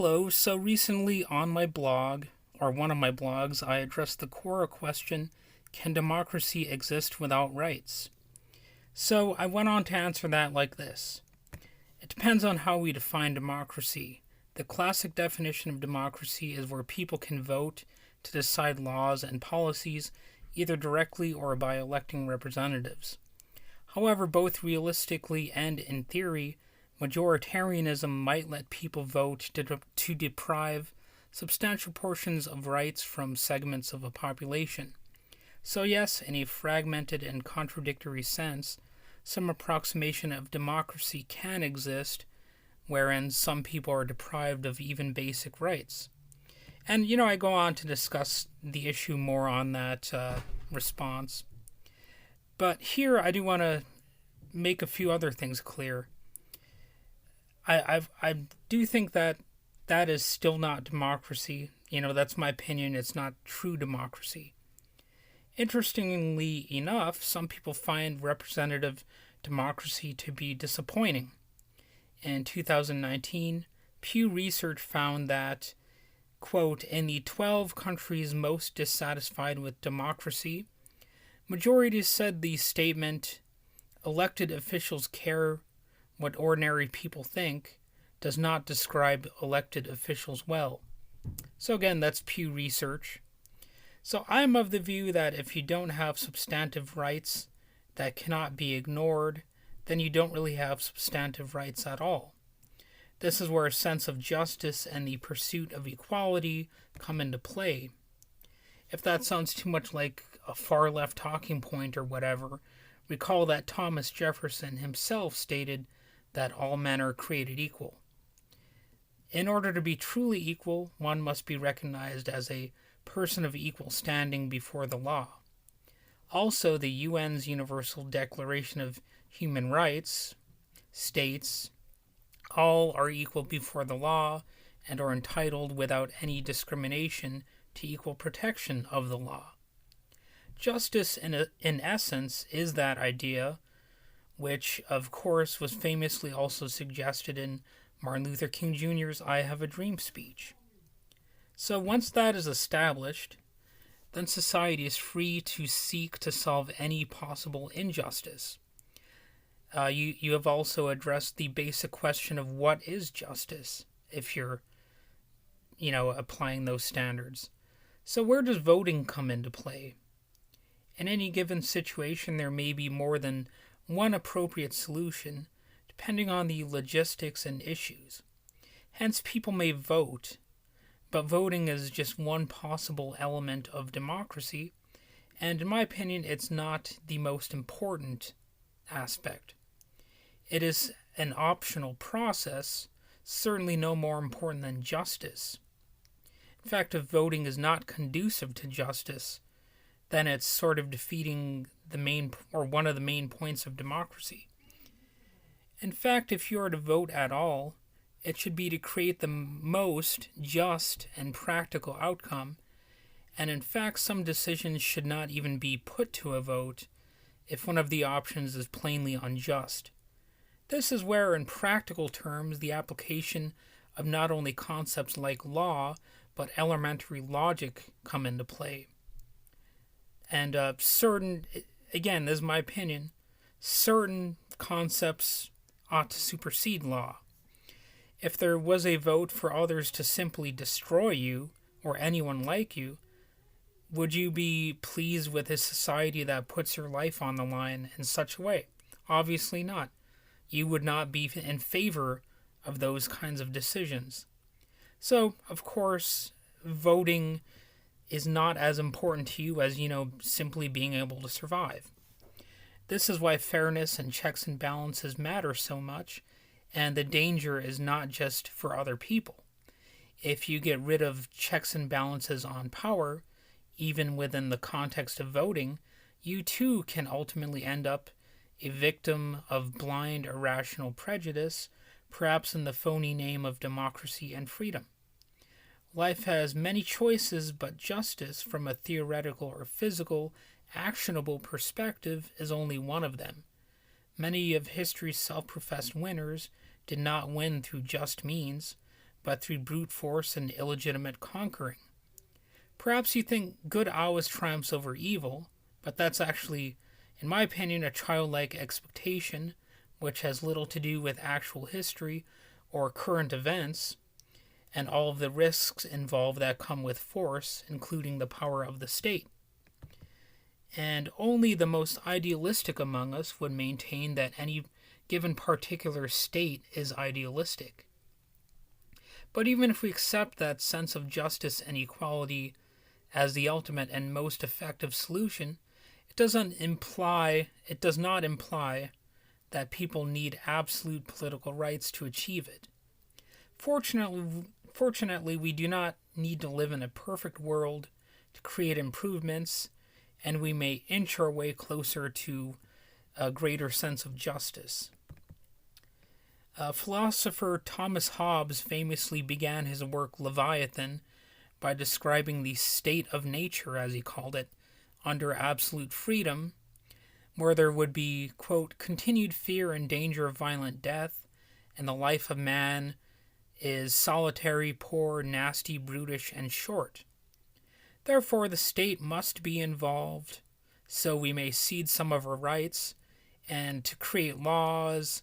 Hello, so recently on my blog, or one of my blogs, I addressed the core question, can democracy exist without rights? So I went on to answer that like this. It depends on how we define democracy. The classic definition of democracy is where people can vote to decide laws and policies either directly or by electing representatives. However, both realistically and in theory, majoritarianism might let people vote to deprive substantial portions of rights from segments of a population. So yes, in a fragmented and contradictory sense, some approximation of democracy can exist, wherein some people are deprived of even basic rights. And, I go on to discuss the issue more on that response. But here I do want to make a few other things clear. I do think that is still not democracy. That's my opinion. It's not true democracy. Interestingly enough, some people find representative democracy to be disappointing. In 2019, Pew Research found that, quote, in the 12 countries most dissatisfied with democracy, majorities said the statement, elected officials care what ordinary people think, does not describe elected officials well. So again, that's Pew Research. So I'm of the view that if you don't have substantive rights that cannot be ignored, then you don't really have substantive rights at all. This is where a sense of justice and the pursuit of equality come into play. If that sounds too much like a far left talking point or whatever, recall that Thomas Jefferson himself stated that all men are created equal. In order to be truly equal, one must be recognized as a person of equal standing before the law. Also, the UN's Universal Declaration of Human Rights states, all are equal before the law and are entitled without any discrimination to equal protection of the law. Justice, in essence, is that idea, which, of course, was famously also suggested in Martin Luther King Jr.'s I Have a Dream speech. So once that is established, then society is free to seek to solve any possible injustice. You have also addressed the basic question of what is justice, if you're, applying those standards. So where does voting come into play? In any given situation, there may be more than one appropriate solution, depending on the logistics and issues. Hence, people may vote, but voting is just one possible element of democracy, and in my opinion, it's not the most important aspect. It is an optional process, certainly no more important than justice. In fact, if voting is not conducive to justice, then it's sort of defeating one of the main points of democracy. In fact, if you are to vote at all, it should be to create the most just and practical outcome, and in fact, some decisions should not even be put to a vote if one of the options is plainly unjust. This is where, in practical terms, the application of not only concepts like law, but elementary logic come into play. And again, this is my opinion, certain concepts ought to supersede law. If there was a vote for others to simply destroy you, or anyone like you, would you be pleased with a society that puts your life on the line in such a way? Obviously not. You would not be in favor of those kinds of decisions. So, of course, voting is not as important to you as, simply being able to survive. This is why fairness and checks and balances matter so much, and the danger is not just for other people. If you get rid of checks and balances on power, even within the context of voting, you too can ultimately end up a victim of blind, irrational prejudice, perhaps in the phony name of democracy and freedom. Life has many choices, but justice, from a theoretical or physical, actionable perspective, is only one of them. Many of history's self-professed winners did not win through just means, but through brute force and illegitimate conquering. Perhaps you think good always triumphs over evil, but that's actually, in my opinion, a childlike expectation which has little to do with actual history or current events and all of the risks involved that come with force, including the power of the state. And only the most idealistic among us would maintain that any given particular state is idealistic. But even if we accept that sense of justice and equality as the ultimate and most effective solution, it does not imply that people need absolute political rights to achieve it. Fortunately, we do not need to live in a perfect world to create improvements, and we may inch our way closer to a greater sense of justice. Philosopher Thomas Hobbes famously began his work Leviathan by describing the state of nature, as he called it, under absolute freedom, where there would be, quote, continued fear and danger of violent death, and the life of man is solitary, poor, nasty, brutish, and short. Therefore, the state must be involved, so we may cede some of our rights, and to create laws,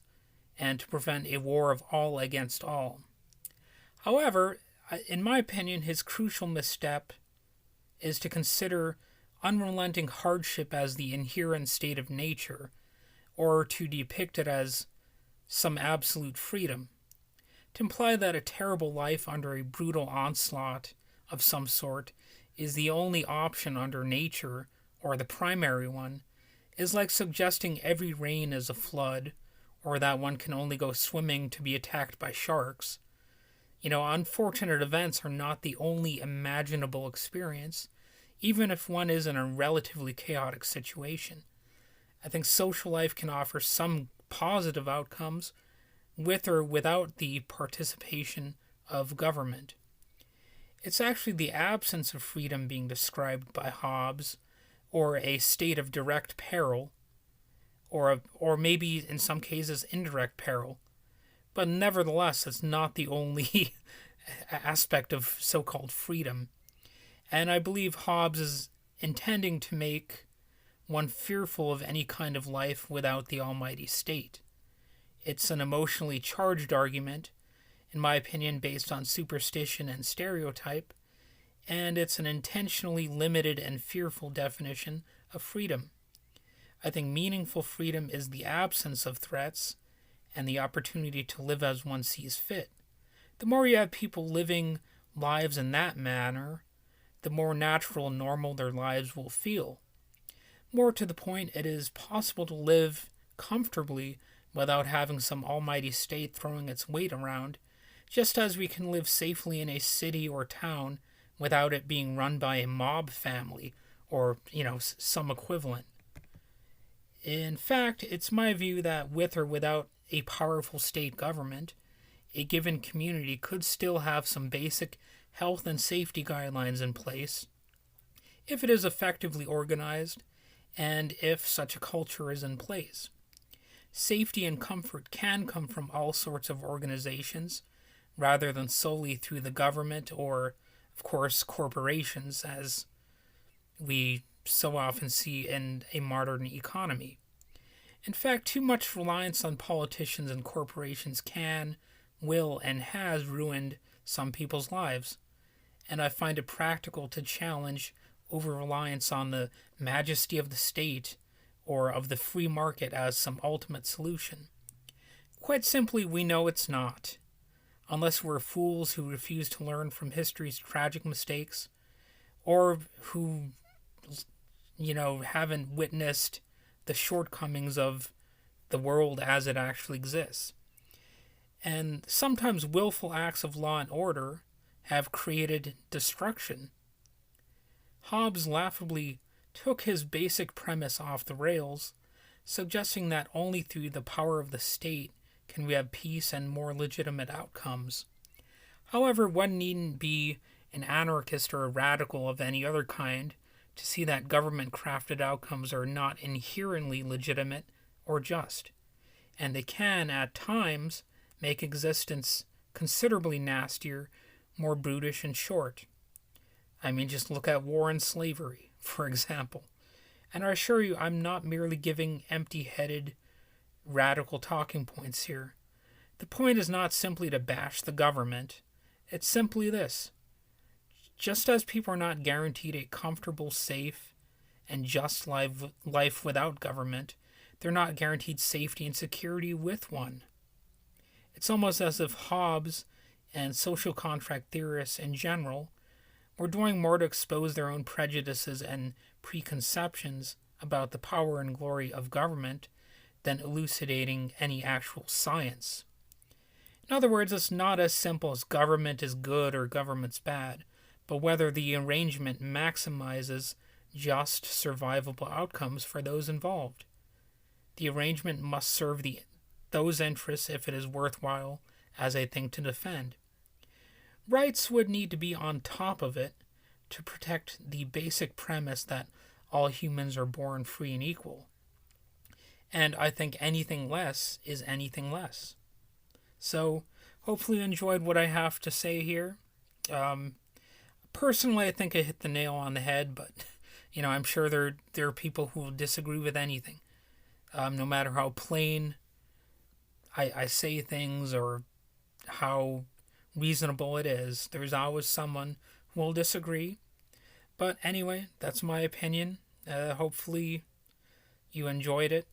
and to prevent a war of all against all. However, in my opinion, his crucial misstep is to consider unrelenting hardship as the inherent state of nature, or to depict it as some absolute freedom. To imply that a terrible life under a brutal onslaught of some sort is the only option under nature, or the primary one, is like suggesting every rain is a flood, or that one can only go swimming to be attacked by sharks. Unfortunate events are not the only imaginable experience, even if one is in a relatively chaotic situation. I think social life can offer some positive outcomes with or without the participation of government. It's actually the absence of freedom being described by Hobbes, or a state of direct peril, or maybe in some cases indirect peril. But nevertheless, it's not the only aspect of so-called freedom. And I believe Hobbes is intending to make one fearful of any kind of life without the almighty state. It's an emotionally charged argument, in my opinion, based on superstition and stereotype, and it's an intentionally limited and fearful definition of freedom. I think meaningful freedom is the absence of threats and the opportunity to live as one sees fit. The more you have people living lives in that manner, the more natural and normal their lives will feel. More to the point, it is possible to live comfortably without having some almighty state throwing its weight around, just as we can live safely in a city or town without it being run by a mob family or, some equivalent. In fact, it's my view that with or without a powerful state government, a given community could still have some basic health and safety guidelines in place if it is effectively organized and if such a culture is in place. Safety and comfort can come from all sorts of organizations rather than solely through the government or, of course, corporations, as we so often see in a modern economy. In fact, too much reliance on politicians and corporations can, will, and has ruined some people's lives, and I find it practical to challenge over-reliance on the majesty of the state or of the free market as some ultimate solution. Quite simply, we know it's not, unless we're fools who refuse to learn from history's tragic mistakes, or who, haven't witnessed the shortcomings of the world as it actually exists. And sometimes willful acts of law and order have created destruction. Hobbes laughably took his basic premise off the rails, suggesting that only through the power of the state can we have peace and more legitimate outcomes. However, one needn't be an anarchist or a radical of any other kind to see that government-crafted outcomes are not inherently legitimate or just, and they can, at times, make existence considerably nastier, more brutish, and short. I mean, just look at war and slavery, for example. And I assure you, I'm not merely giving empty-headed, radical talking points here. The point is not simply to bash the government. It's simply this. Just as people are not guaranteed a comfortable, safe, and just life without government, they're not guaranteed safety and security with one. It's almost as if Hobbes and social contract theorists in general were doing more to expose their own prejudices and preconceptions about the power and glory of government than elucidating any actual science. In other words, it's not as simple as government is good or government's bad, but whether the arrangement maximizes just, survivable outcomes for those involved. The arrangement must serve those interests if it is worthwhile as a thing to defend. Rights would need to be on top of it to protect the basic premise that all humans are born free and equal. And I think anything less is anything less. So, hopefully you enjoyed what I have to say here. Personally, I think I hit the nail on the head, but I'm sure there are people who will disagree with anything. No matter how plain I say things or how reasonable it is, there's always someone who will disagree. But anyway, that's my opinion. Hopefully you enjoyed it.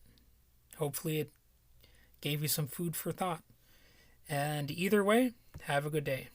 Hopefully it gave you some food for thought. And either way, have a good day.